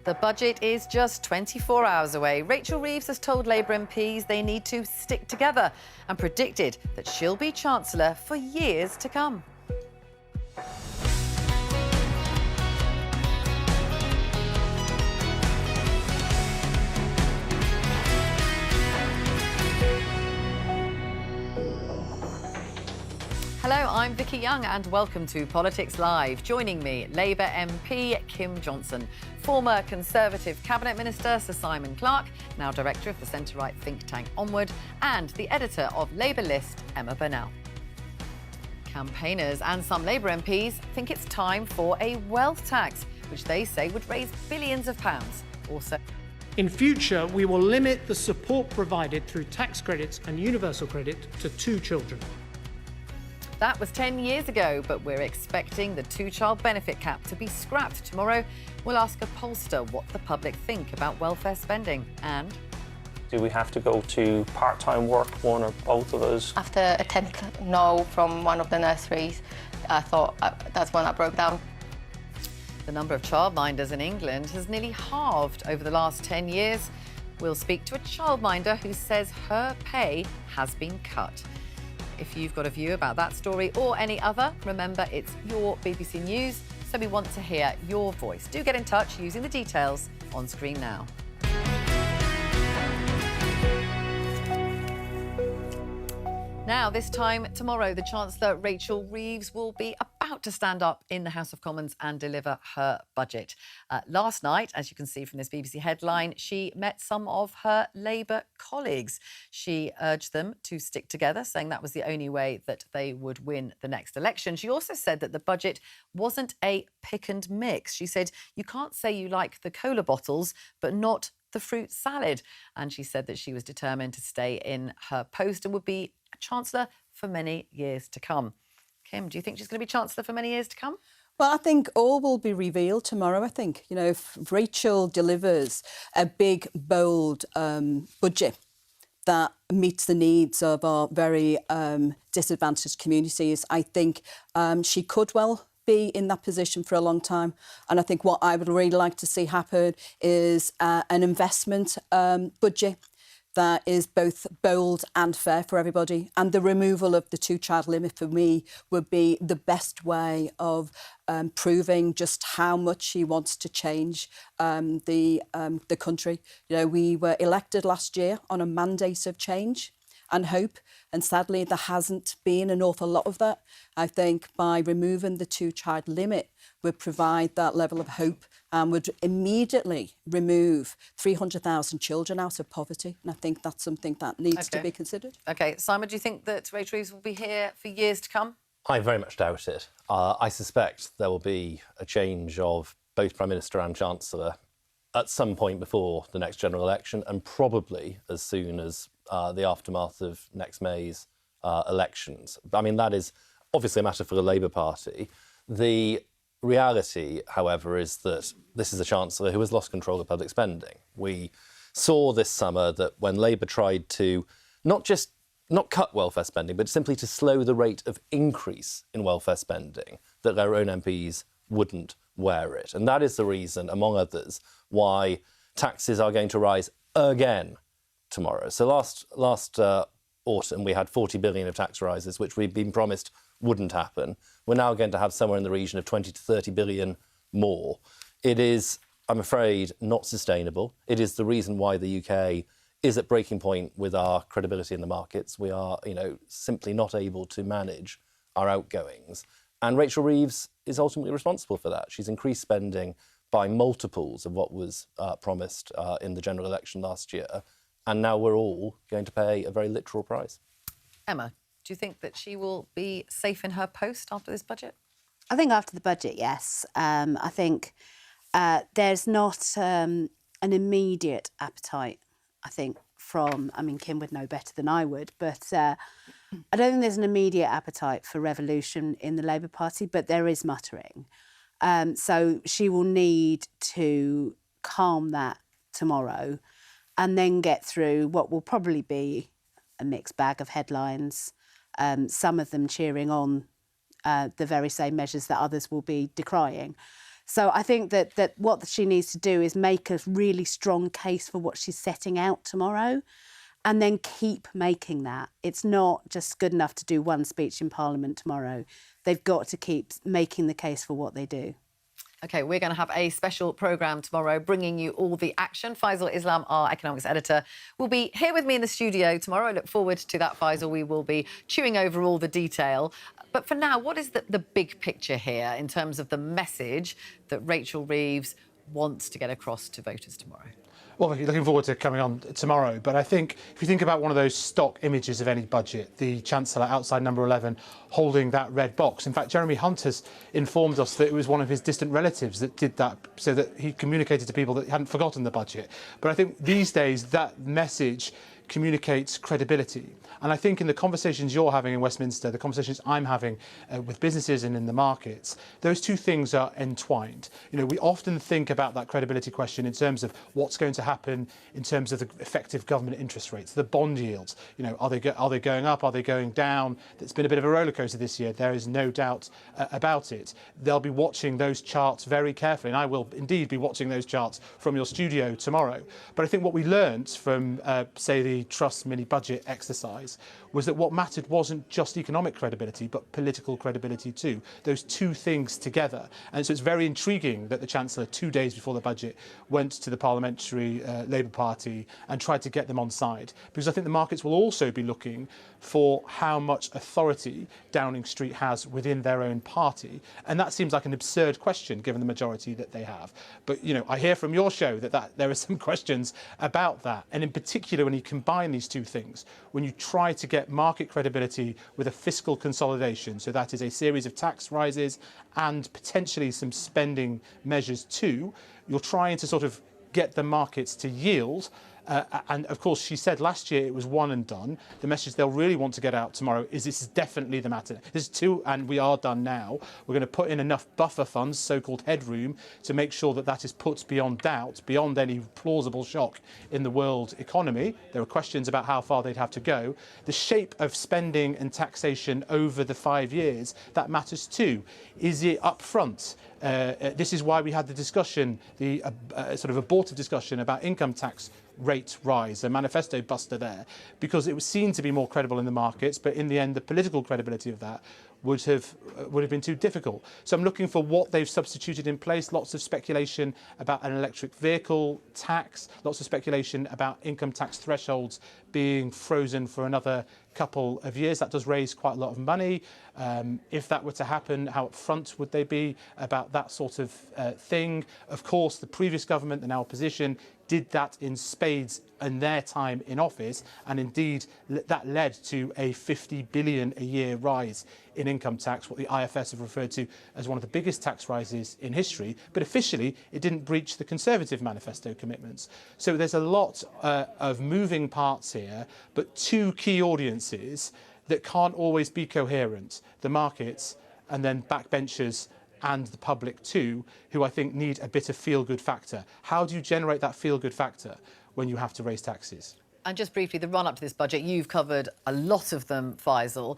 The budget is just 24 hours away. Rachel Reeves has told Labour MPs they need to stick together and predicted that she'll be Chancellor for years to come. Hello, I'm Vicky Young and welcome to Politics Live. Joining me, Labour MP Kim Johnson, former Conservative Cabinet Minister Sir Simon Clarke, now Director of the centre-right think tank Onward, and the editor of Labour List, Emma Burnell. Campaigners and some Labour MPs think it's time for a wealth tax, which they say would raise billions of pounds. Also, in future, we will limit the support provided through tax credits and universal credit to 2 children. that was 10 years ago, but we're expecting the 2-child benefit cap to be scrapped tomorrow. We'll ask a pollster what the public think about welfare spending. And do we have to go to part-time work, one or both of us? After a 10th no from one of the nurseries, I thought that's when I broke down. The number of childminders in England has nearly halved over the last 10 years. We'll speak to a childminder who says her pay has been cut. If you've got a view about that story or any other, remember it's your BBC News, so we want to hear your voice. Do get in touch using the details on screen now. Now, this time tomorrow, the Chancellor, Rachel Reeves, will be about to stand up in the House of Commons and deliver her budget. Last night, as you can see from this BBC headline, she met some of her Labour colleagues. She urged them to stick together, saying that was the only way that they would win the next election. She also said that the budget wasn't a pick and mix. She said, you can't say you like the cola bottles, but not the fruit salad. And she said that she was determined to stay in her post and would be Chancellor for many years to come. Kim, do you think she's going to be Chancellor for many years to come? Well, I think all will be revealed tomorrow, I think. You know, if Rachel delivers a big, bold budget that meets the needs of our very disadvantaged communities, I think she could well be in that position for a long time. And I think what I would really like to see happen is an investment budget that is both bold and fair for everybody. And the removal of the 2-child limit for me would be the best way of proving just how much she wants to change the country. You know, we were elected last year on a mandate of change and hope, and sadly there hasn't been an awful lot of that. I think by removing the 2-child limit would provide that level of hope and would immediately remove 300,000 children out of poverty. And I think that's something that needs to be considered. OK, Simon, do you think that Rachel Reeves will be here for years to come? I very much doubt it. I suspect there will be a change of both Prime Minister and Chancellor at some point before the next general election, and probably as soon as the aftermath of next May's elections. I mean, that is obviously a matter for the Labour Party. The reality, however, is that this is a Chancellor who has lost control of public spending. We saw this summer that when Labour tried to not cut welfare spending, but simply to slow the rate of increase in welfare spending, that their own MPs wouldn't wear it. And that is the reason, among others, why taxes are going to rise again tomorrow. So last autumn, we had 40 billion of tax rises, which we'd been promised wouldn't happen. We're now going to have somewhere in the region of 20 to 30 billion more. It is, I'm afraid, not sustainable. It is the reason why the UK is at breaking point with our credibility in the markets. We are, simply not able to manage our outgoings. And Rachel Reeves is ultimately responsible for that. She's increased spending by multiples of what was promised in the general election last year. And now we're all going to pay a very literal price. Emma, do you think that she will be safe in her post after this budget? I think after the budget, yes. I think there's not an immediate appetite, I think, Kim would know better than I would, but I don't think there's an immediate appetite for revolution in the Labour Party, but there is muttering. So she will need to calm that tomorrow and then get through what will probably be a mixed bag of headlines, some of them cheering on the very same measures that others will be decrying. So I think that what she needs to do is make a really strong case for what she's setting out tomorrow, and then keep making that. It's not just good enough to do one speech in Parliament tomorrow. They've got to keep making the case for what they do. OK, we're going to have a special programme tomorrow bringing you all the action. Faisal Islam, our economics editor, will be here with me in the studio tomorrow. I look forward to that, Faisal. We will be chewing over all the detail. But for now, what is the big picture here in terms of the message that Rachel Reeves wants to get across to voters tomorrow? Well, looking forward to coming on tomorrow. But I think if you think about one of those stock images of any budget, the Chancellor outside number 11 holding that red box. In fact, Jeremy Hunt has informed us that it was one of his distant relatives that did that, so that he communicated to people that he hadn't forgotten the budget. But I think these days that message communicates credibility. And I think in the conversations you're having in Westminster, the conversations I'm having with businesses and in the markets, those two things are entwined. You know, we often think about that credibility question in terms of what's going to happen in terms of the effective government interest rates, the bond yields. You know, are they going up? Are they going down? It's been a bit of a rollercoaster this year. There is no doubt about it. They'll be watching those charts very carefully, and I will indeed be watching those charts from your studio tomorrow. But I think what we learnt from, say, the Trust mini budget exercise was that what mattered wasn't just economic credibility, but political credibility too. Those two things together. And so it's very intriguing that the Chancellor, 2 days before the budget, went to the Parliamentary Labour Party and tried to get them on side. Because I think the markets will also be looking for how much authority Downing Street has within their own party. And that seems like an absurd question, given the majority that they have. But, you know, I hear from your show that there are some questions about that. And in particular, when you combine these two things, when you try to get market credibility with a fiscal consolidation, so that is a series of tax rises and potentially some spending measures too, you're trying to sort of get the markets to yield. And of course, she said last year it was one and done. The message they'll really want to get out tomorrow is this is definitely the matter. This is two, and we are done now. We're going to put in enough buffer funds, so-called headroom, to make sure that that is put beyond doubt, beyond any plausible shock in the world economy. There are questions about how far they'd have to go. The shape of spending and taxation over the 5 years, that matters too. Is it upfront? This is why we had the discussion, the sort of abortive discussion about income tax rate rise, a manifesto buster there, because it was seen to be more credible in the markets, but in the end the political credibility of that would have been too difficult. So I'm looking for what they've substituted in place. Lots of speculation about an electric vehicle tax, lots of speculation about income tax thresholds being frozen for another couple of years. That does raise quite a lot of money. If that were to happen, how upfront would they be about that sort of thing? Of course, the previous government, the now opposition, did that in spades in their time in office, and indeed that led to a 50 billion a year rise in income tax, what the IFS have referred to as one of the biggest tax rises in history, but officially it didn't breach the Conservative manifesto commitments. So there's a lot of moving parts here, but two key audiences that can't always be coherent: the markets and then backbenchers and the public too, who I think need a bit of feel-good factor. How do you generate that feel-good factor when you have to raise taxes? And just briefly, the run-up to this budget, you've covered a lot of them, Faisal.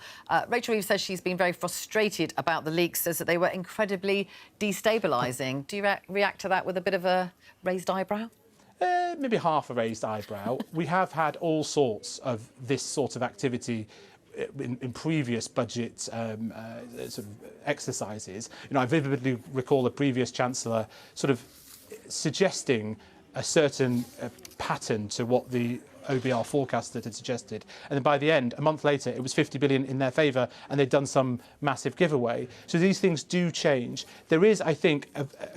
Rachel Reeves says she's been very frustrated about the leaks, says that they were incredibly destabilising. Do you react to that with a bit of a raised eyebrow? Maybe half a raised eyebrow. We have had all sorts of this sort of activity in previous budget sort of exercises. You know, I vividly recall the previous Chancellor sort of suggesting a certain pattern to what the OBR forecaster had suggested. And then by the end, a month later, it was 50 billion in their favour and they'd done some massive giveaway. So these things do change. There is, I think,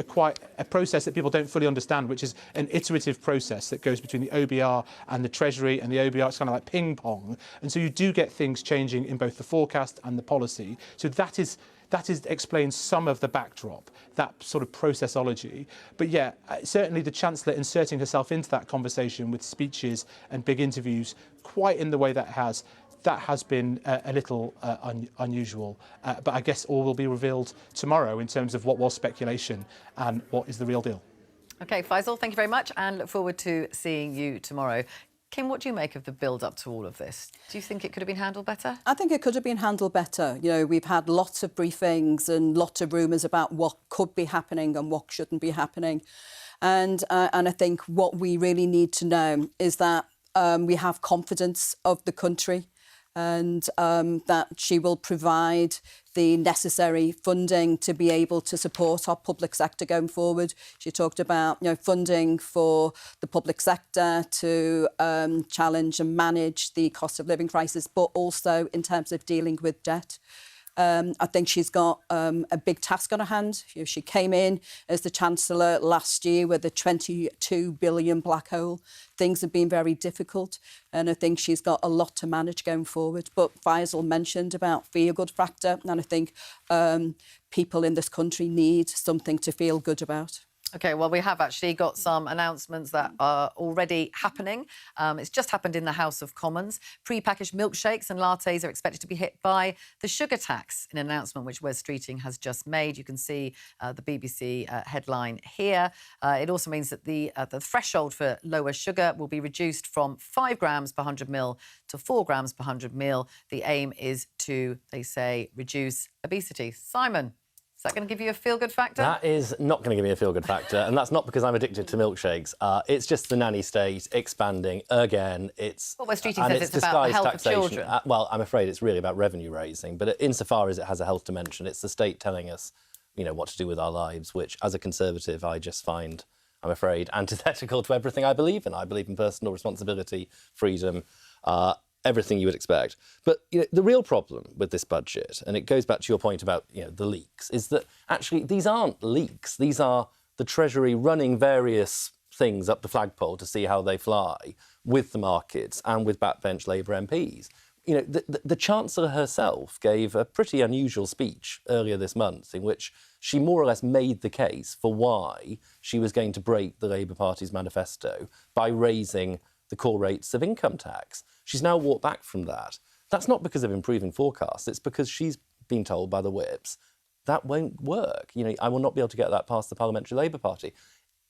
quite a process that people don't fully understand, which is an iterative process that goes between the OBR and the Treasury, and the OBR, it's kind of like ping pong. And so you do get things changing in both the forecast and the policy. So that explains some of the backdrop, that sort of processology. But yeah, certainly the Chancellor inserting herself into that conversation with speeches and big interviews, quite in the way that has been a little unusual. But I guess all will be revealed tomorrow in terms of what was speculation and what is the real deal. OK, Faisal, thank you very much, and look forward to seeing you tomorrow. Kim, what do you make of the build-up to all of this? Do you think it could have been handled better? I think it could have been handled better. You know, we've had lots of briefings and lots of rumours about what could be happening and what shouldn't be happening. And I think what we really need to know is that we have confidence of the country and that she will provide the necessary funding to be able to support our public sector going forward. She talked about, you know, funding for the public sector to challenge and manage the cost of living crisis, but also in terms of dealing with debt. I think she's got a big task on her hand. You know, she came in as the Chancellor last year with a 22 billion black hole. Things have been very difficult, and I think she's got a lot to manage going forward. But Faisal mentioned about feel-good factor, and I think people in this country need something to feel good about. OK, well, we have actually got some announcements that are already happening. It's just happened in the House of Commons. Pre-packaged milkshakes and lattes are expected to be hit by the sugar tax, an announcement which Wes Streeting has just made. You can see the BBC headline here. It also means that the threshold for lower sugar will be reduced from 5 grams per 100 ml to 4 grams per 100 ml. The aim is to, they say, reduce obesity. Simon, is that going to give you a feel-good factor? That is not going to give me a feel-good factor, and that's not because I'm addicted to milkshakes. It's just the nanny state expanding again. It's well, Wes Streeting says it's about the health taxation. of children. Well, I'm afraid it's really about revenue raising, but insofar as it has a health dimension, it's the state telling us, you know, what to do with our lives, which, as a Conservative, I just find, I'm afraid, antithetical to everything I believe in. I believe in personal responsibility, freedom, everything you would expect. But you know, the real problem with this budget, and it goes back to your point about, you know, the leaks, is that actually these aren't leaks. These are the Treasury running various things up the flagpole to see how they fly with the markets and with backbench Labour MPs. You know, the Chancellor herself gave a pretty unusual speech earlier this month in which she more or less made the case for why she was going to break the Labour Party's manifesto by raising the core rates of income tax. She's now walked back from that. That's not because of improving forecasts. It's because she's been told by the whips that won't work. You know, I will not be able to get that past the Parliamentary Labour Party.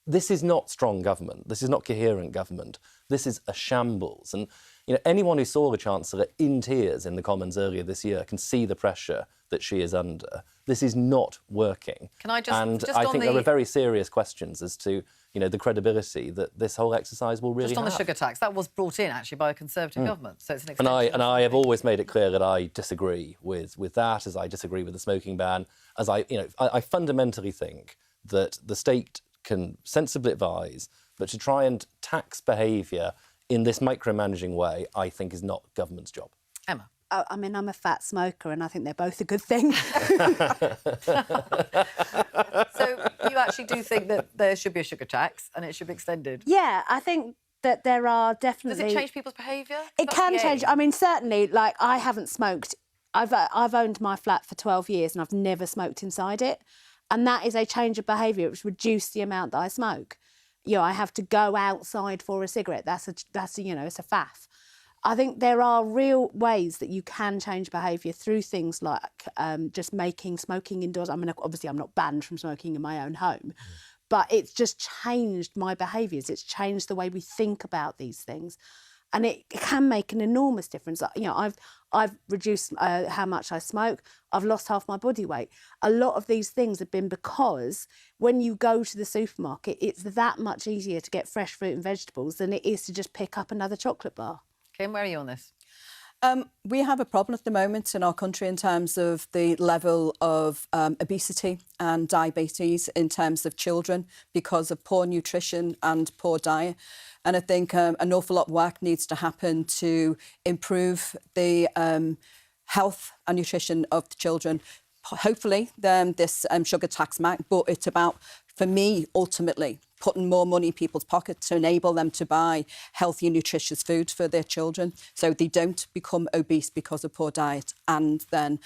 This is not strong government. This is not coherent government. This is a shambles. And you know, anyone who saw the Chancellor in tears in the Commons earlier this year can see the pressure that she is under. This is not working. Can I just I think there are very serious questions as to, you know, the credibility that this whole exercise will really have. Just on the sugar tax, that was brought in actually by a Conservative government, so it's an And extension. I have always made it clear that I disagree with that, as I disagree with the smoking ban, as I fundamentally think that the state can sensibly advise, but to try and tax behaviour in this micromanaging way, I think is not government's job. Emma. I mean, I'm a fat smoker and I think they're both a good thing. So you actually do think that there should be a sugar tax and it should be extended? Yeah, I think that there are definitely... Does it change people's behaviour? It That's can the change. aim. I mean, certainly, like, I haven't smoked. I've owned my flat for 12 years and I've never smoked inside it. And that is a change of behaviour. It's reduced the amount that I smoke. You know, I have to go outside for a cigarette. That's you know, it's a faff. I think there are real ways that you can change behaviour through things like just making smoking indoors. I mean, obviously I'm not banned from smoking in my own home, but it's just changed my behaviours. It's changed the way we think about these things. And it can make an enormous difference. You know, I've reduced how much I smoke. I've lost half my body weight. A lot of these things have been because when you go to the supermarket, it's that much easier to get fresh fruit and vegetables than it is to just pick up another chocolate bar. Kim, where are you on this? We have a problem at the moment in our country in terms of the level of obesity and diabetes in terms of children because of poor nutrition and poor diet. And I think an awful lot of work needs to happen to improve the health and nutrition of the children. Hopefully, this sugar tax might, but it's about, for me, ultimately, putting more money in people's pockets to enable them to buy healthy and nutritious food for their children so they don't become obese because of poor diet and then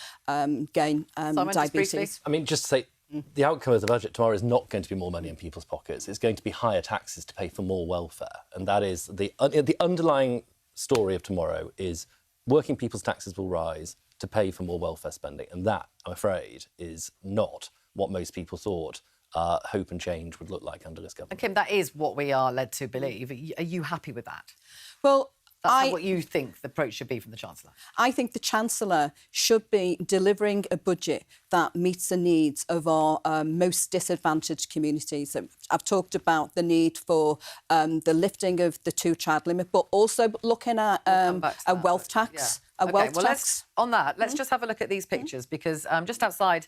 gain Simon, just briefly. diabetes. I mean, just to say, the outcome of the budget tomorrow is not going to be more money in people's pockets. It's going to be higher taxes to pay for more welfare. And that is the underlying story of tomorrow is working people's taxes will rise to pay for more welfare spending. And that, I'm afraid, is not what most people thought hope and change would look like under this government. And Kim, that is what we are led to believe. Are you happy with that? Well, That's what you think the approach should be from the Chancellor? I think the Chancellor should be delivering a budget that meets the needs of our most disadvantaged communities. I've talked about the need for the lifting of the two-child limit, but also looking at a wealth tax. Let's just have a look at these pictures because just outside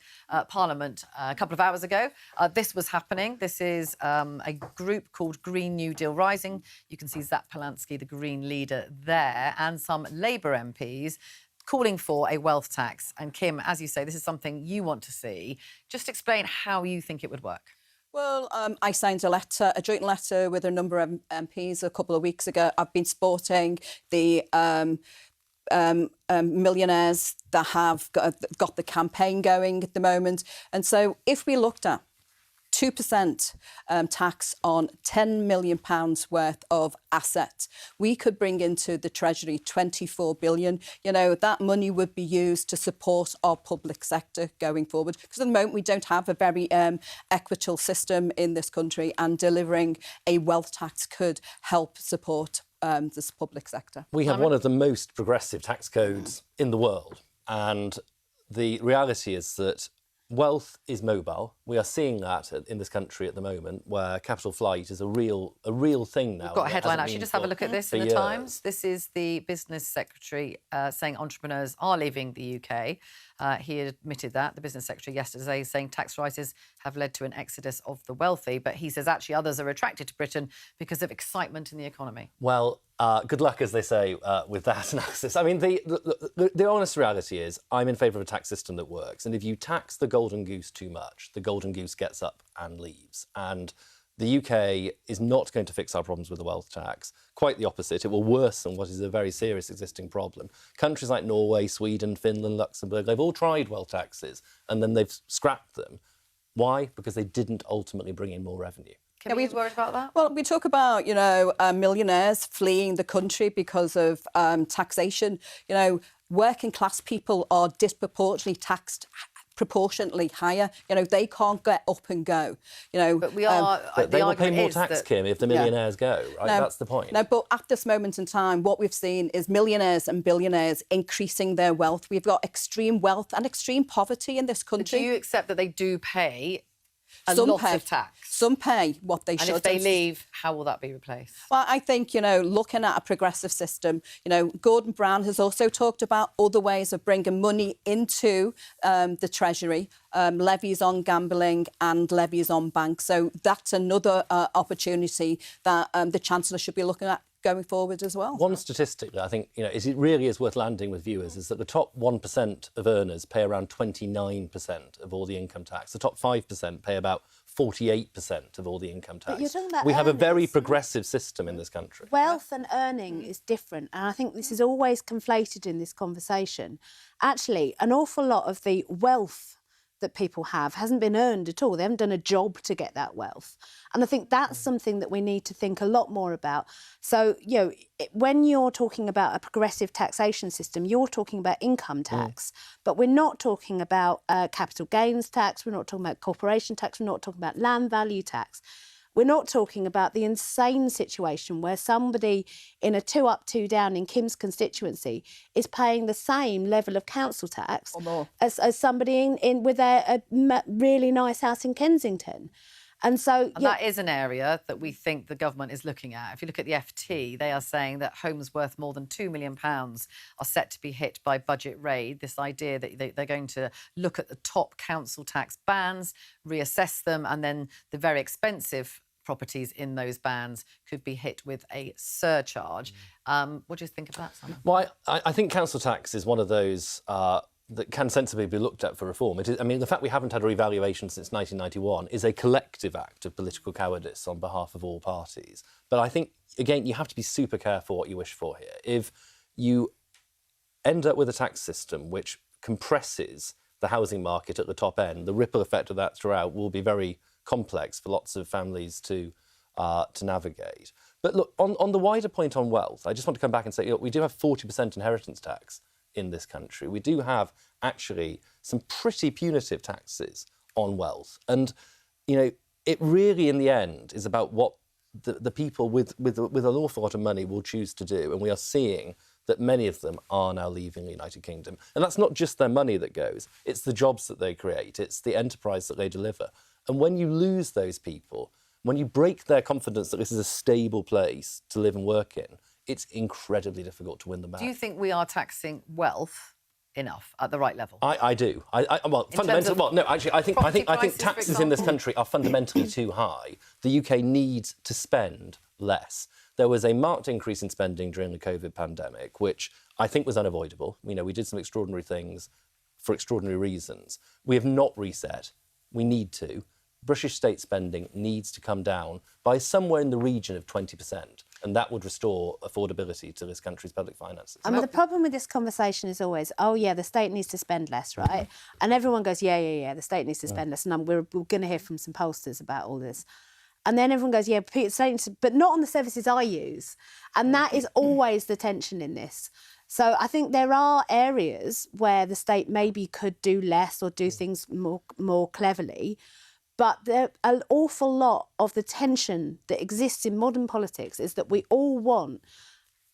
Parliament a couple of hours ago, this was happening. This is a group called Green New Deal Rising. You can see Zap Polanski, the Green leader there, and some Labour MPs calling for a wealth tax. And Kim, as you say, this is something you want to see. Just explain how you think it would work. Well, I signed a joint letter with a number of MPs a couple of weeks ago. I've been supporting the millionaires that have got the campaign going at the moment. And so if we looked at 2% tax on £10 million worth of assets, we could bring into the Treasury 24 billion. You know, that money would be used to support our public sector going forward. Because at the moment, we don't have a very equitable system in this country, and delivering a wealth tax could help support this public sector. We have one of the most progressive tax codes in the world. And the reality is that wealth is mobile. We are seeing that in this country at the moment, where capital flight is a real thing now. We've got a headline, actually. Just have a look at this in the Times. This is the Business Secretary saying entrepreneurs are leaving the UK. He admitted that, the Business Secretary, yesterday, saying tax rises have led to an exodus of the wealthy. But he says actually others are attracted to Britain because of excitement in the economy. Well, good luck, as they say, with that analysis. I mean, the honest reality is I'm in favour of a tax system that works. And if you tax the golden goose too much, the golden goose gets up and leaves. And the UK is not going to fix our problems with the wealth tax. Quite the opposite. It will worsen what is a very serious existing problem. Countries like Norway, Sweden, Finland, Luxembourg, they've all tried wealth taxes and then they've scrapped them. Why? Because they didn't ultimately bring in more revenue. Are we worried about that? Well, we talk about, millionaires fleeing the country because of taxation. You know, working class people are disproportionately taxed proportionately higher. You know, they can't get up and go. You know, but we are. But they will pay more tax, Kim, if the millionaires go. Right, that's the point. No, but at this moment in time, what we've seen is millionaires and billionaires increasing their wealth. We've got extreme wealth and extreme poverty in this country. Do you accept that they do pay a lot of tax? Some pay what they should. And if they leave, how will that be replaced? Well, I think, looking at a progressive system, Gordon Brown has also talked about other ways of bringing money into the Treasury, levies on gambling and levies on banks. So that's another opportunity that the Chancellor should be looking at going forward as well. One statistic that I think, it really is worth landing with viewers is that the top 1% of earners pay around 29% of all the income tax. The top 5% pay about 48% of all the income tax. But you're talking about we have a very progressive system in this country. Wealth and earning is different, and I think this is always conflated in this conversation. Actually, an awful lot of the wealth that people have hasn't been earned at all. They haven't done a job to get that wealth. And I think that's something that we need to think a lot more about. So, when you're talking about a progressive taxation system, you're talking about income tax, but we're not talking about capital gains tax, we're not talking about corporation tax, we're not talking about land value tax. We're not talking about the insane situation where somebody in a 2 up, 2 down in Kim's constituency is paying the same level of council tax or more as somebody in with a really nice house in Kensington. And so that is an area that we think the government is looking at. If you look at the FT, they are saying that homes worth more than £2 million are set to be hit by budget raid. This idea that they're going to look at the top council tax bands, reassess them, and then the very expensive properties in those bands could be hit with a surcharge. What do you think of that, Simon? Well, I think council tax is one of those that can sensibly be looked at for reform. The fact we haven't had a revaluation since 1991 is a collective act of political cowardice on behalf of all parties. But I think, again, you have to be super careful what you wish for here. If you end up with a tax system which compresses the housing market at the top end, the ripple effect of that throughout will be very complex for lots of families to navigate. But look, on the wider point on wealth, I just want to come back and say, we do have 40% inheritance tax in this country. We do have actually some pretty punitive taxes on wealth. And, it really, in the end, is about what the people with an awful lot of money will choose to do. And we are seeing that many of them are now leaving the United Kingdom. And that's not just their money that goes, it's the jobs that they create, it's the enterprise that they deliver. And when you lose those people, when you break their confidence that this is a stable place to live and work in, it's incredibly difficult to win them back. Do you think we are taxing wealth enough at the right level? I do. Well, fundamentally, well, no, actually, I think prices, taxes for in this example. country are fundamentally too high. The UK needs to spend less. There was a marked increase in spending during the COVID pandemic, which I think was unavoidable. You know, we did some extraordinary things for extraordinary reasons. We have not reset. We need to. British state spending needs to come down by somewhere in the region of 20%, and that would restore affordability to this country's public finances. I mean, the problem with this conversation is always, oh, yeah, the state needs to spend less, right? And everyone goes, yeah, the state needs to spend less. And we're going to hear from some pollsters about all this. And then everyone goes, yeah, the state needs to, but not on the services I use. And that is always the tension in this. So I think there are areas where the state maybe could do less or do things more cleverly. But an awful lot of the tension that exists in modern politics is that we all want,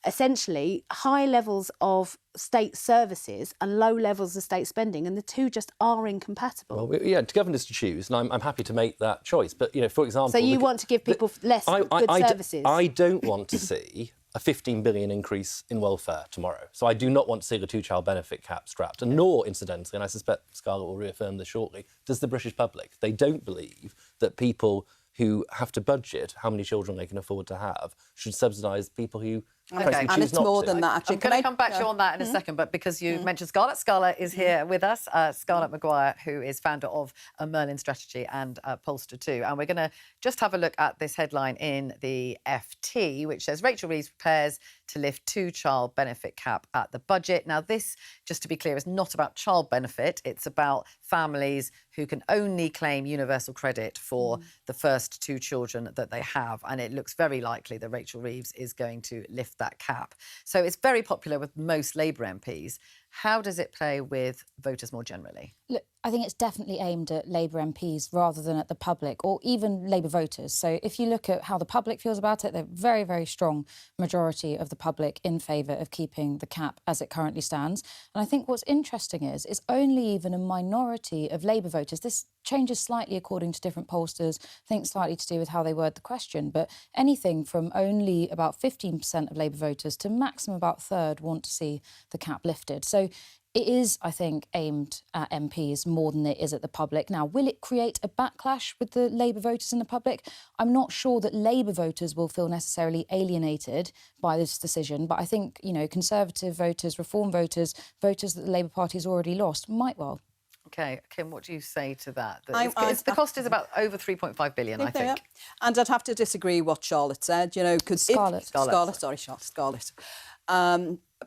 essentially, high levels of state services and low levels of state spending, and the two just are incompatible. Well, yeah, to governors to choose, and I'm happy to make that choice. But, you know, for example... So you want to give people less good services? I don't want to see a 15 billion increase in welfare tomorrow. So I do not want to see the two-child benefit cap scrapped. And nor, incidentally, and I suspect Scarlett will reaffirm this shortly, does the British public. They don't believe that people who have to budget how many children they can afford to have should subsidise people who Okay. And it's more than that, actually. I'm going to come back to you on that in a second, but because you mentioned Scarlett, Scarlett is here with us. Scarlett Maguire, who is founder of Merlin Strategy and Pollster too. And we're going to just have a look at this headline in the FT, which says Rachel Reeves prepares to lift two-child benefit cap at the budget. Now, this, just to be clear, is not about child benefit. It's about families who can only claim universal credit for the first two children that they have. And it looks very likely that Rachel Reeves is going to lift that cap. So it's very popular with most Labour MPs. How does it play with voters more generally? Look, I think it's definitely aimed at Labour MPs rather than at the public or even Labour voters. So if you look at how the public feels about it, they're very, very strong majority of the public in favour of keeping the cap as it currently stands. And I think what's interesting is it's only even a minority of Labour voters. This changes slightly according to different pollsters, I think slightly to do with how they word the question, but anything from only about 15% of Labour voters to maximum about a third want to see the cap lifted. So it is, I think, aimed at MPs more than it is at the public. Now, will it create a backlash with the Labour voters and the public? I'm not sure that Labour voters will feel necessarily alienated by this decision, but I think, you know, Conservative voters, Reform voters, voters that the Labour Party has already lost might well. OK, Kim, what do you say to that? The cost is about over 3.5 billion, I think. And I'd have to disagree with what Charlotte said, you know, because... Scarlett,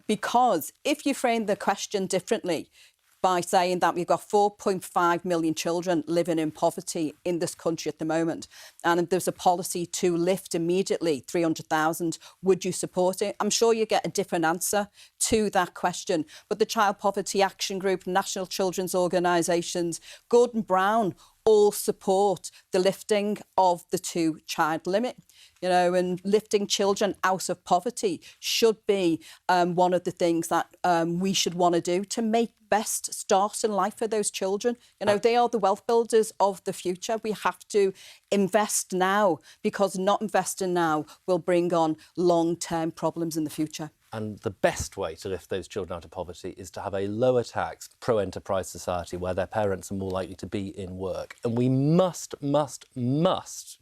because if you frame the question differently by saying that we've got 4.5 million children living in poverty in this country at the moment, and there's a policy to lift immediately 300,000, would you support it? I'm sure you get a different answer to that question. But the Child Poverty Action Group, National Children's Organisations, Gordon Brown, all support the lifting of the two-child limit. You know, and lifting children out of poverty should be one of the things that we should want to do to make best start in life for those children. You know, they are the wealth builders of the future. We have to invest now, because not investing now will bring on long-term problems in the future. And the best way to lift those children out of poverty is to have a lower tax, pro-enterprise society where their parents are more likely to be in work. And we must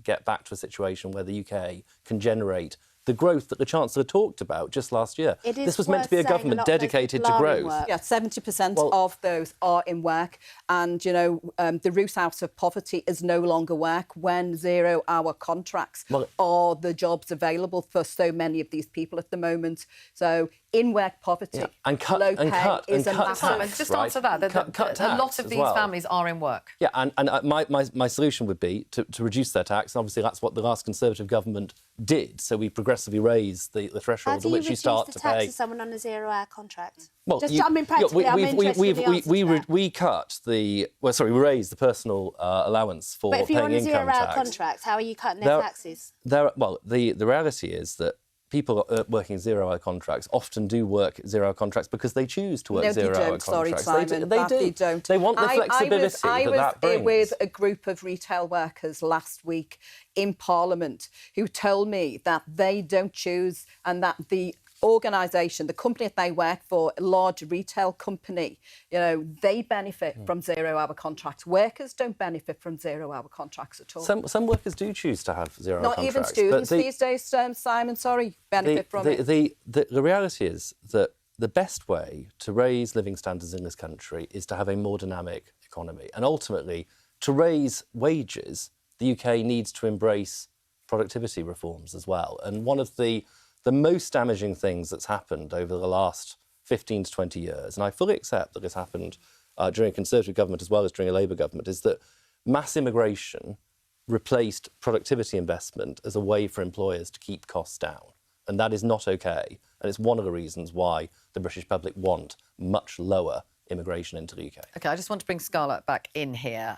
get back to a situation where the UK can generate the growth that the Chancellor talked about just last year. This was meant to be a government dedicated to growth. Yeah, 70% of those are in work. And, you know, the route out of poverty is no longer work when zero-hour contracts are the jobs available for so many of these people at the moment. So in-work poverty, low pay is a massive... And just answer that. A lot of these families are in work. Yeah, and my solution would be to reduce their tax. And obviously, that's what the last Conservative government did. So we progressed progressively raise the threshold at which you start to pay. How do you reduce the tax to someone on a 0-hour contract? Well, practically, I'm interested in the answer to that. we cut the we raised the personal allowance for but if paying you're on a income tax. 0-hour contract, how are you cutting their taxes? The reality is that people working 0-hour contracts often do work 0-hour contracts because they choose to work 0-hour contracts. Sorry, Simon, they don't. They want the flexibility I that brings. was with a group of retail workers last week in Parliament who told me that they don't choose and that the organisation, the company that they work for, a large retail company, they benefit from 0-hour contracts. Workers don't benefit from 0-hour contracts at all. Some workers do choose to have 0-hour Not contracts. even students these days, Simon, benefit from it. The reality is that the best way to raise living standards in this country is to have a more dynamic economy. And ultimately, to raise wages, the UK needs to embrace productivity reforms as well. And one of the most damaging things that's happened over the last 15 to 20 years, and I fully accept that this happened during a Conservative government as well as during a Labour government, is that mass immigration replaced productivity investment as a way for employers to keep costs down. And that is not OK. And it's one of the reasons why the British public want much lower immigration into the UK. OK, I just want to bring Scarlett back in here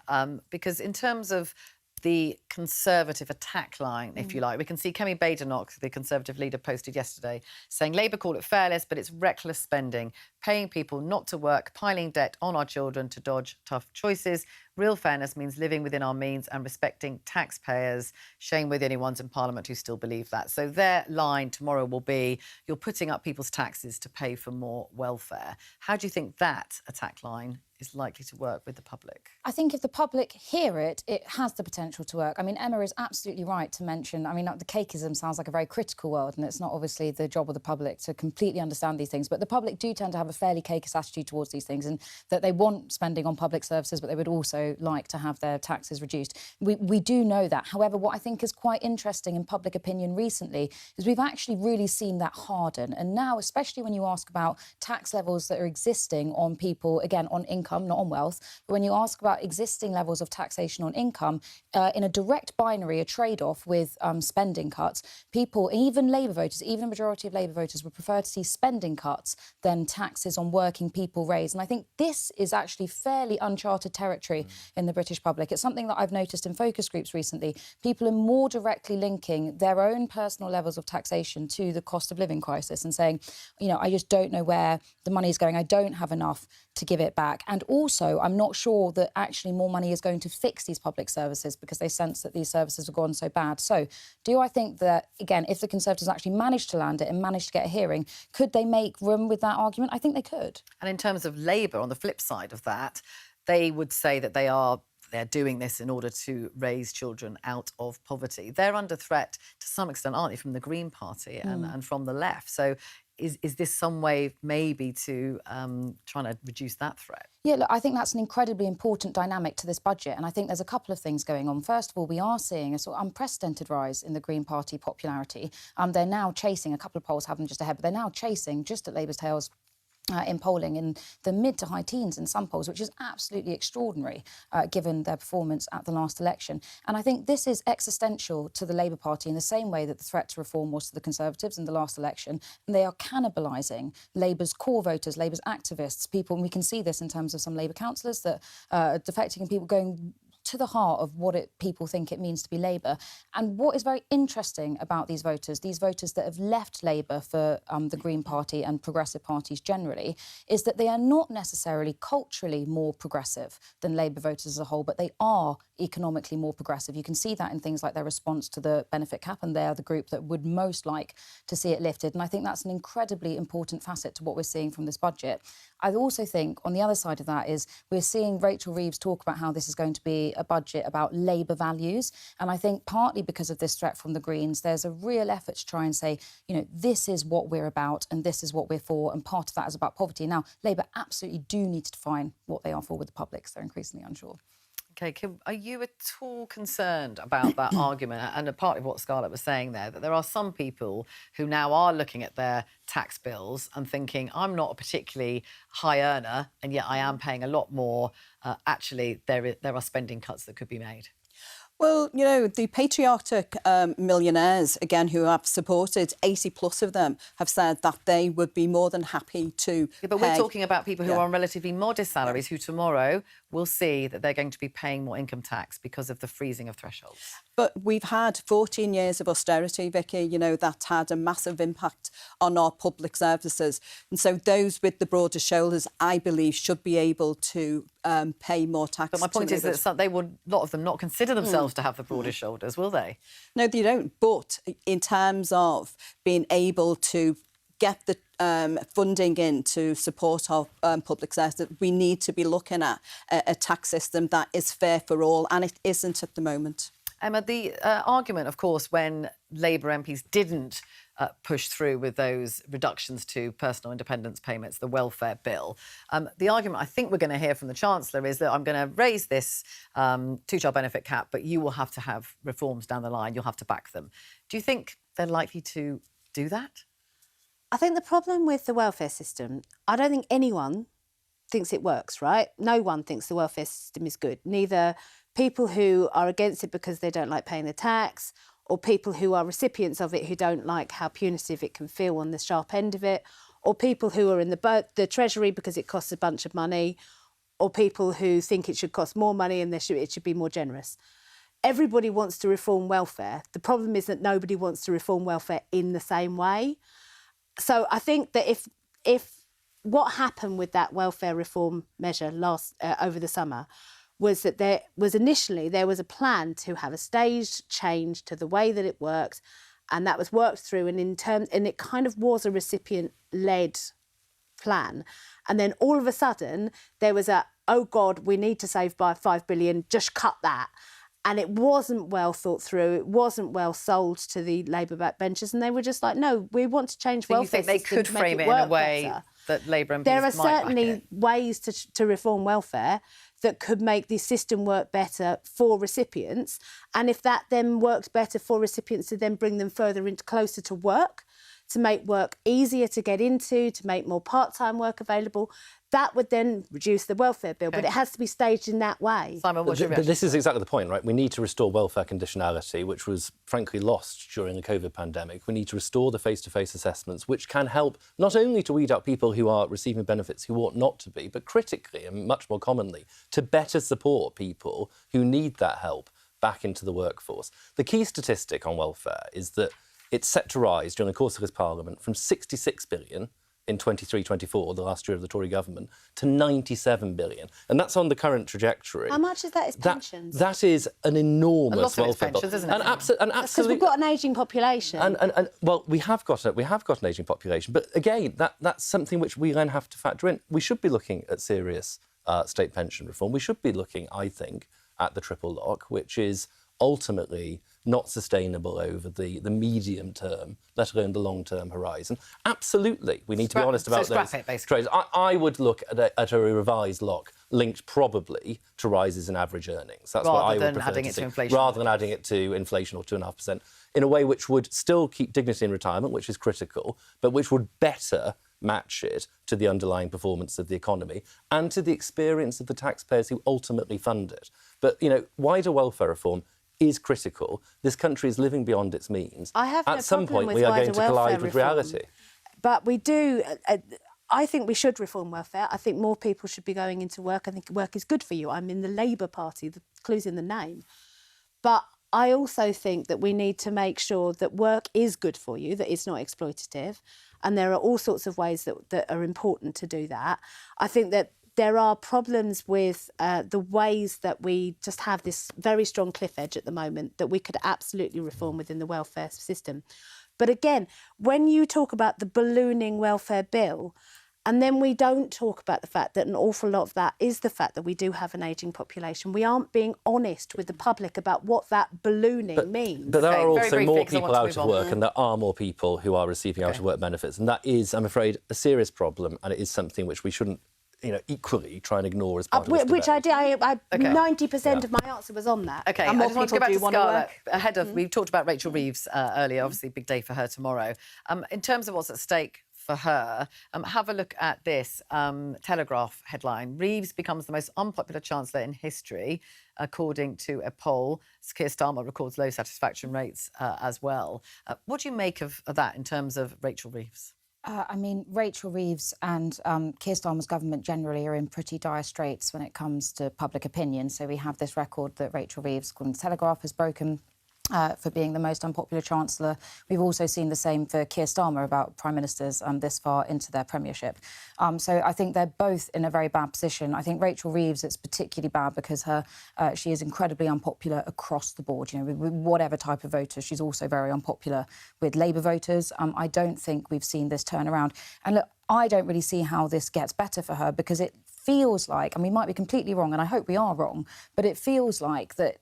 because in terms of the Conservative attack line, if you like. We can see Kemi Badenoch, the Conservative leader, posted yesterday saying Labour call it fairless, but it's reckless spending, paying people not to work, piling debt on our children to dodge tough choices. Real fairness means living within our means and respecting taxpayers. Shame we're the only ones in Parliament who still believe that. So their line tomorrow will be, you're putting up people's taxes to pay for more welfare. How do you think that attack line is likely to work with the public? I think if the public hear it, it has the potential to work. I mean, Emma is absolutely right to mention, the cakeism sounds like a very critical word, and it's not obviously the job of the public to completely understand these things, but the public do tend to have a fairly cakeist attitude towards these things, and that they want spending on public services, but they would also like to have their taxes reduced. We do know that. However, what I think is quite interesting in public opinion recently is we've actually really seen that harden. And now, especially when you ask about tax levels that are existing on people, again, on income, not on wealth, but when you ask about existing levels of taxation on income, in a direct binary, a trade-off with spending cuts, people, even Labour voters, even a majority of Labour voters would prefer to see spending cuts than taxes on working people raised. And I think this is actually fairly uncharted territory in the British public. It's something that I've noticed in focus groups recently. People are more directly linking their own personal levels of taxation to the cost of living crisis and saying, I just don't know where the money is going. I don't have enough to give it back. And also, I'm not sure that actually more money is going to fix these public services because they sense that these services have gone so bad. So do I think that, again, if the Conservatives actually managed to land it and managed to get a hearing, could they make room with that argument? I think they could. And in terms of Labour, on the flip side of that, they would say that they're doing this in order to raise children out of poverty. They're under threat to some extent, aren't they, from the Green Party and from the left? So is this some way maybe to trying to reduce that threat? Yeah, look, I think that's an incredibly important dynamic to this budget. And I think there's a couple of things going on. First of all, we are seeing a sort of unprecedented rise in the Green Party popularity. They're now chasing, a couple of polls have them just ahead, but they're now chasing just at Labour's tails in polling in the mid to high teens in some polls, which is absolutely extraordinary given their performance at the last election. And I think this is existential to the Labour Party in the same way that the threat to reform was to the Conservatives in the last election. And they are cannibalising Labour's core voters, Labour's activists, people, and we can see this in terms of some Labour councillors that are defecting and people going to the heart of what people think it means to be Labour. And what is very interesting about these voters that have left Labour for the Green Party and progressive parties generally, is that they are not necessarily culturally more progressive than Labour voters as a whole, but they are economically more progressive. You can see that in things like their response to the benefit cap, and they are the group that would most like to see it lifted. And I think that's an incredibly important facet to what we're seeing from this budget. I also think on the other side of that is we're seeing Rachel Reeves talk about how this is going to be a budget about Labour values. And I think partly because of this threat from the Greens, there's a real effort to try and say, this is what we're about and this is what we're for. And part of that is about poverty. Now, Labour absolutely do need to define what they are for with the public, because they're increasingly unsure. OK, Kim, are you at all concerned about that argument and a part of what Scarlett was saying there, that there are some people who now are looking at their tax bills and thinking, I'm not a particularly high earner and yet I am paying a lot more. Actually, there are spending cuts that could be made? Well, you know, the patriotic millionaires, again, who have supported, 80 plus of them have said that they would be more than happy to But pay. we're talking about people who are on relatively modest salaries who tomorrow will see that they're going to be paying more income tax because of the freezing of thresholds. But we've had 14 years of austerity, Vicky, you know, that had a massive impact on our public services. And so those with the broader shoulders, I believe, should be able to pay more tax. But my point is that they would, a lot of them, not consider themselves to have the broader shoulders, will they? No, they don't. But in terms of being able to get the funding in to support our public sector, we need to be looking at a tax system that is fair for all, and it isn't at the moment. Emma, the argument, of course, when Labour MPs didn't push through with those reductions to personal independence payments, the welfare bill, the argument I think we're going to hear from the Chancellor is that I'm going to raise this two-child benefit cap, but you will have to have reforms down the line. You'll have to back them. Do you think they're likely to do that? I think the problem with the welfare system, I don't think anyone thinks it works, right? No one thinks the welfare system is good. Neither people who are against it because they don't like paying the tax, or people who are recipients of it who don't like how punitive it can feel on the sharp end of it, or people who are in the Treasury because it costs a bunch of money, or people who think it should cost more money and it should be more generous. Everybody wants to reform welfare. The problem is that nobody wants to reform welfare in the same way. So I think that if what happened with that welfare reform measure over the summer was that there was a plan to have a staged change to the way that it worked, and that was worked through, and it kind of was a recipient-led plan. And then all of a sudden there was oh God, we need to save by 5 billion, just cut that. And it wasn't well thought through. It wasn't well sold to the Labour backbenchers, and they were just like, "No, we want to change welfare." So you think they could frame it in a way that Labour MPs there are might certainly back it? ways to reform welfare that could make the system work better for recipients, and if that then works better for recipients, to then bring them closer to work, to make work easier to get into, to make more part-time work available. That would then reduce the welfare bill, but it has to be staged in that way. Simon, what's your reaction? But this is exactly the point, right? We need to restore welfare conditionality, which was frankly lost during the COVID pandemic. We need to restore the face-to-face assessments, which can help not only to weed out people who are receiving benefits who ought not to be, but critically and much more commonly, to better support people who need that help back into the workforce. The key statistic on welfare is that it's set to rise during the course of this Parliament from 66 billion in 23-24, the last year of the Tory government, to 97 billion. And that's on the current trajectory. How much of that is pensions? That is an enormous a lot of it's welfare pensions, bill. isn't it? And That's because we've got an ageing population. And well, we have got an ageing population, but again, that's something which we then have to factor in. We should be looking at serious state pension reform. We should be looking, I think, at the triple lock, which is ultimately not sustainable over the medium term, let alone the long-term horizon. Absolutely, we need to be honest about those trades. I would look at a revised lock linked probably to rises in average earnings. That's what I would prefer to see. Rather than adding it to inflation or 2.5%, in a way which would still keep dignity in retirement, which is critical, but which would better match it to the underlying performance of the economy and to the experience of the taxpayers who ultimately fund it. But, you know, wider welfare reform is critical. This country is living beyond its means. At some point, we are going to collide with reality. But we do. I think we should reform welfare. I think more people should be going into work. I think work is good for you. I'm in the Labour Party. The clue's in the name. But I also think that we need to make sure that work is good for you, that it's not exploitative. And there are all sorts of ways that are important to do that. I think that there are problems with the ways that we just have this very strong cliff edge at the moment that we could absolutely reform within the welfare system. But again, when you talk about the ballooning welfare bill, and then we don't talk about the fact that an awful lot of that is the fact that we do have an ageing population. We aren't being honest with the public about what that ballooning means. But there are also more people out of work, and there are more people who are receiving out-of-work benefits. And that is, I'm afraid, a serious problem, and it is something which we shouldn't, you know, equally try and ignore as part of this debate. Which I did. 90% of my answer was on that. OK, I just want to go back to Scarlett. Ahead of, we talked about Rachel Reeves earlier, obviously big day for her tomorrow. In terms of what's at stake for her. Have a look at this Telegraph headline. Reeves becomes the most unpopular Chancellor in history, according to a poll. Keir Starmer records low satisfaction rates as well. What do you make of that in terms of Rachel Reeves? I mean, Rachel Reeves and Keir Starmer's government generally are in pretty dire straits when it comes to public opinion. So we have this record that Rachel Reeves, according to Telegraph, has broken for being the most unpopular Chancellor. We've also seen the same for Keir Starmer about Prime Ministers this far into their premiership. So I think they're both in a very bad position. I think Rachel Reeves, it's particularly bad because she is incredibly unpopular across the board, you know, with whatever type of voters. She's also very unpopular with Labour voters. I don't think we've seen this turnaround. And look, I don't really see how this gets better for her because it feels like, and we might be completely wrong, and I hope we are wrong, but it feels like that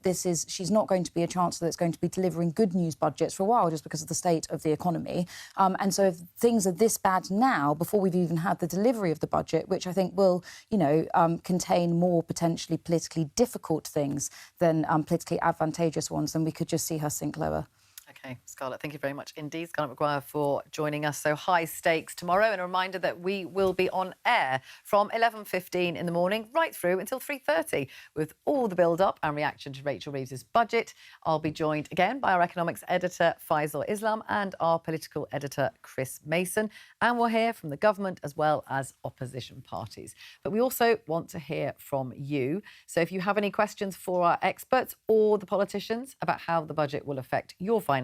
she's not going to be a chancellor that's going to be delivering good news budgets for a while just because of the state of the economy. And so if things are this bad now, before we've even had the delivery of the budget, which I think will, you know, contain more potentially politically difficult things than politically advantageous ones, then we could just see her sink lower. OK, Scarlett, thank you very much indeed, Scarlett Maguire, for joining us. So high stakes tomorrow, and a reminder that we will be on air from 11:15 in the morning right through until 3:30 with all the build-up and reaction to Rachel Reeves' budget. I'll be joined again by our economics editor, Faisal Islam, and our political editor, Chris Mason. And we'll hear from the government as well as opposition parties. But we also want to hear from you. So if you have any questions for our experts or the politicians about how the budget will affect your finances,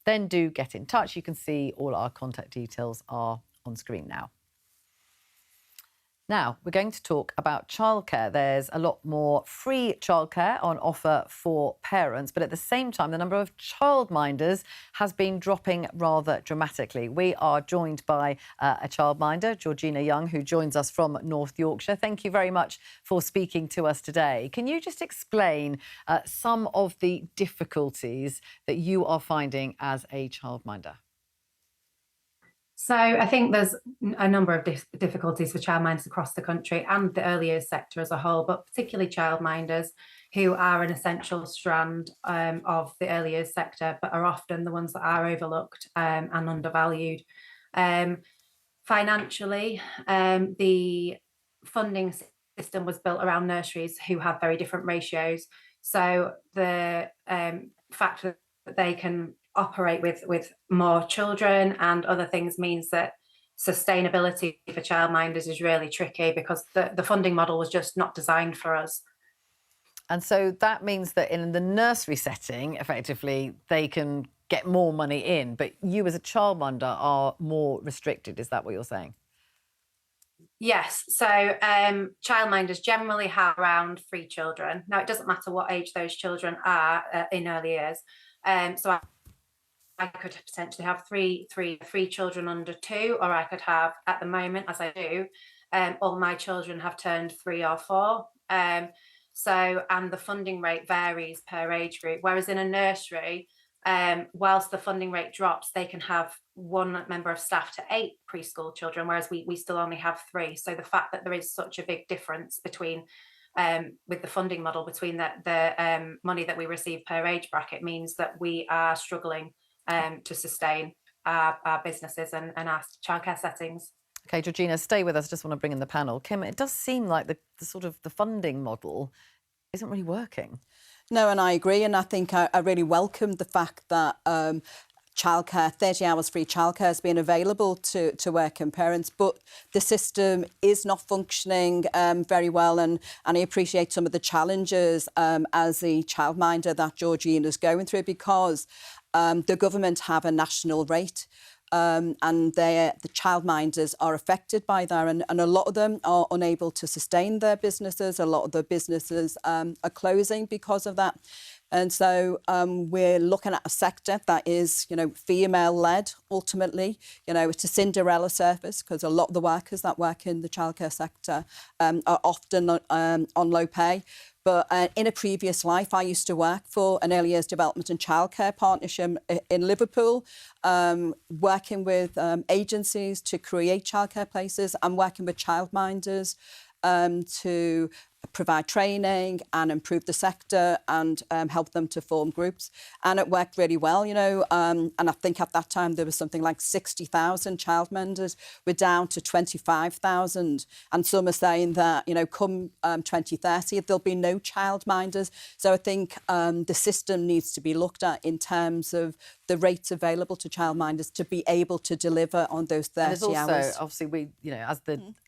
then do get in touch. You can see all our contact details are on screen now. Now, we're going to talk about childcare. There's a lot more free childcare on offer for parents, but at the same time, the number of childminders has been dropping rather dramatically. We are joined by a childminder, Georgina Young, who joins us from North Yorkshire. Thank you very much for speaking to us today. Can you just explain some of the difficulties that you are finding as a childminder? So I think there's a number of difficulties for childminders across the country and the early years sector as a whole, but particularly childminders who are an essential strand of the early years sector, but are often the ones that are overlooked and undervalued. Financially, the funding system was built around nurseries who have very different ratios. So the fact that they can operate with more children and other things means that sustainability for childminders is really tricky because the funding model was just not designed for us. And so that means that in the nursery setting, effectively, they can get more money in, but you as a childminder are more restricted. Is that what you're saying? Yes. So childminders generally have around 3 children. Now, it doesn't matter what age those children are in early years. So I could potentially have three children under 2, or I could have, at the moment, as I do, all my children have turned 3 or 4. And the funding rate varies per age group. Whereas in a nursery, whilst the funding rate drops, they can have 1 member of staff to 8 preschool children, whereas we still only have 3. So the fact that there is such a big difference between with the funding model between the money that we receive per age bracket means that we are struggling to sustain our businesses and our childcare settings. OK, Georgina, stay with us. I just want to bring in the panel. Kim, it does seem like the sort of the funding model isn't really working. No, and I agree. And I think I really welcome the fact that childcare, 30 hours free childcare has been available to working parents, but the system is not functioning very well. And I appreciate some of the challenges as a childminder that Georgina's going through, because the government have a national rate. And the childminders are affected by that, and a lot of them are unable to sustain their businesses. A lot of the businesses are closing because of that. And so we're looking at a sector that is, female-led, ultimately. It's a Cinderella service, because a lot of the workers that work in the childcare sector are often on low pay. But in a previous life, I used to work for an early years development and childcare partnership in Liverpool, working with agencies to create childcare places and working with childminders to provide training and improve the sector and help them to form groups. And it worked really well, you know. And I think at that time there was something like 60,000 childminders. We're down to 25,000. And some are saying that, you know, come 2030, there'll be no childminders. So I think the system needs to be looked at in terms of the rates available to childminders to be able to deliver on those 30 There's also, hours. obviously, we, you know,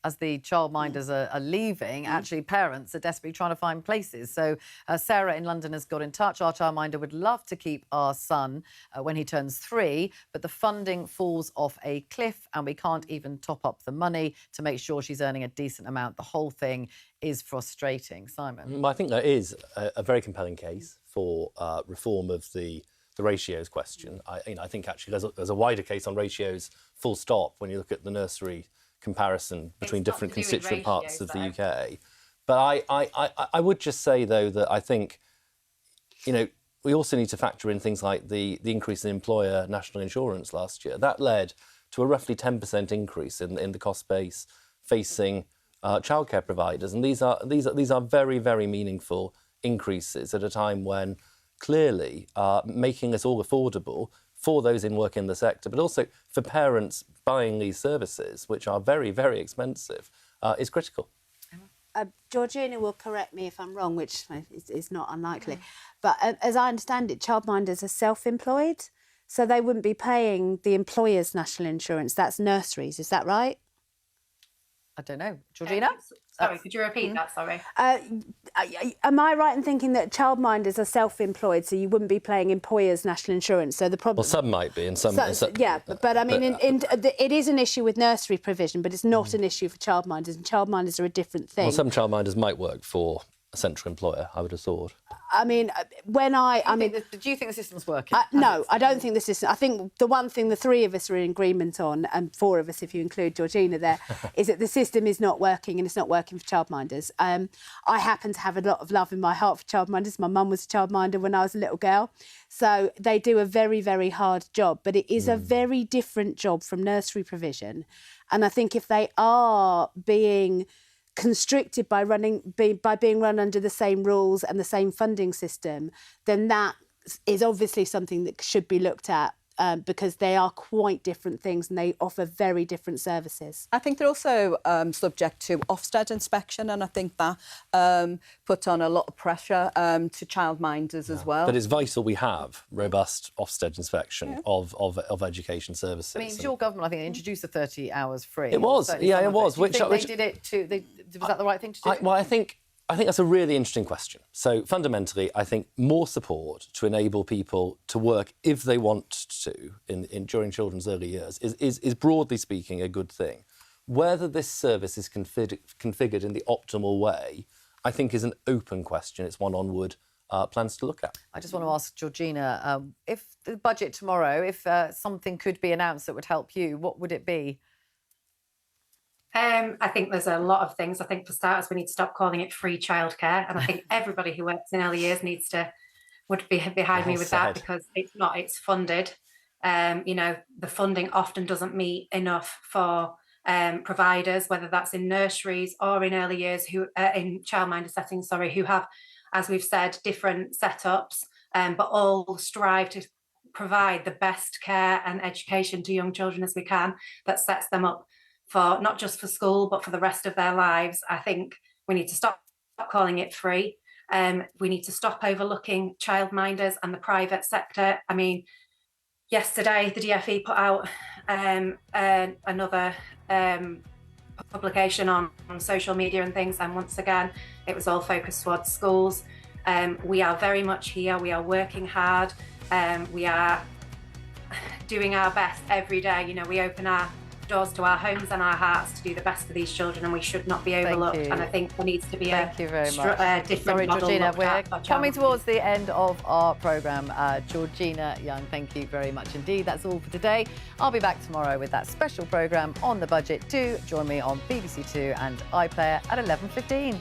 as the childminders are leaving, actually parents are desperately trying to find places. So Sarah in London has got in touch. Our childminder would love to keep our son when he turns 3, but the funding falls off a cliff and we can't even top up the money to make sure she's earning a decent amount. The whole thing is frustrating. Simon? I think there is a very compelling case for reform of the ratios question. I think actually there's a wider case on ratios, full stop, when you look at the nursery comparison between different constituent parts of the UK. But I would just say, though, that I think, you know, we also need to factor in things like the increase in employer national insurance last year. That led to a roughly 10% increase in the cost base facing childcare providers. And these are very, very meaningful increases at a time when clearly making us all affordable for those in work in the sector, but also for parents buying these services, which are very, very expensive, is critical. Georgina will correct me if I'm wrong, which is not unlikely. But as I understand it, childminders are self-employed, so they wouldn't be paying the employer's national insurance. That's nurseries, is that right? I don't know. Georgina? Sorry, could you repeat that? Sorry. Am I right in thinking that childminders are self-employed, so you wouldn't be paying employers' national insurance? So the problem. Well, some might be, and some. Yeah, but I mean, it is an issue with nursery provision, but it's not an issue for childminders, and childminders are a different thing. Well, some childminders might work for a central employer, I would have thought. I mean, do you think the system's working? No, I don't think the system. I think the one thing the 3 of us are in agreement on, and 4 of us, if you include Georgina there, is that the system is not working, and it's not working for childminders. I happen to have a lot of love in my heart for childminders. My mum was a childminder when I was a little girl, so they do a very, very hard job. But it is a very different job from nursery provision, and I think if they are being constricted by being run under the same rules and the same funding system, then that is obviously something that should be looked at because they are quite different things and they offer very different services. I think they're also subject to Ofsted inspection, and I think that put on a lot of pressure to childminders as well. But it's vital we have robust Ofsted inspection of education services. I mean, it's your government, I think, introduced the 30 hours free. It was, yeah, it was. Which they did it too. Was that the right thing to do? Well, I think that's a really interesting question. So fundamentally, I think more support to enable people to work if they want to during children's early years is broadly speaking a good thing. Whether this service is configured in the optimal way, I think is an open question. It's one on Wood plans to look at. I just want to ask Georgina, if the budget tomorrow, if something could be announced that would help you, what would it be? I think there's a lot of things. I think for starters, we need to stop calling it free childcare, and I think everybody who works in early years would be behind me with that, because it's not. It's funded. You know, the funding often doesn't meet enough for providers, whether that's in nurseries or in early years, who in childminder settings, who have, as we've said, different setups, but all strive to provide the best care and education to young children as we can, that sets them up for not just for school, but for the rest of their lives. I think we need to stop calling it free. We need to stop overlooking childminders and the private sector. I mean, yesterday, the DfE put out another publication on social media and things, and once again, it was all focused towards schools. We are very much here. We are working hard. We are doing our best every day. You know, we open our doors to our homes and our hearts to do the best for these children, and we should not be overlooked. And I think there needs to be a different model. Georgina, we're coming towards the end of our programme. Georgina Young, thank you very much indeed. That's all for today. I'll be back tomorrow with that special programme on the budget. Do join me on BBC Two and iPlayer at 11:15.